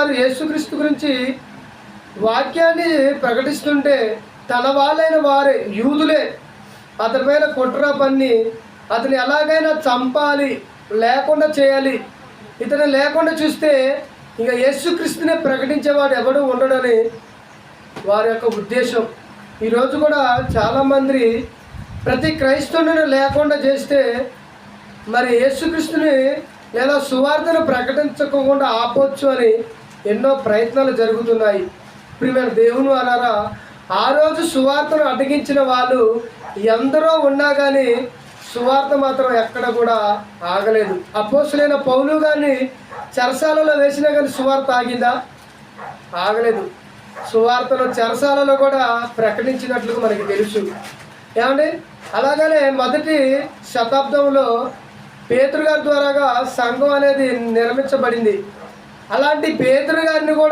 గారు యేసుక్రీస్తు గురించి వాక్యాన్ని ప్రకటిస్తుంటే తన వాళ్ళైన వారే యూదులే అతని పైన కుట్ర పన్ని అతని ఎలాగైనా చంపాలి, లేకుండా చేయాలి, ఇతను లేకుండా చూస్తే ఇంకా యేసుక్రీస్తునే ప్రకటించేవాడు ఎవడు ఉండడని వారి యొక్క ఉద్దేశం. ఈరోజు కూడా చాలామంది ప్రతి క్రైస్తవుని లేకుండా చేస్తే మరి యేసుక్రీస్తుని లేదా సువార్తను ప్రకటించకుండా ఆపొచ్చు అని ఎన్నో ప్రయత్నాలు జరుగుతున్నాయి. ప్రియమైన దేవుని అన్నారా, ఆ రోజు సువార్తను అడ్డగించిన వాళ్ళు ఎందరో ఉన్నా కానీ సువార్త మాత్రం ఎక్కడ కూడా ఆగలేదు. అపోస్తలుడైన పౌలు గారిని చెరసాలలో వేసినా కానీ సువార్త ఆగిందా? ఆగలేదు. సువార్తను చెరసాలలో కూడా ప్రకటించినట్లు మనకి తెలుసు. ఏమండి, అలాగనే మొదటి శతాబ్దంలో పేతురు గారి ద్వారాగా సంఘం అనేది నిర్మించబడింది. అలాంటి పేతురు గారిని కూడా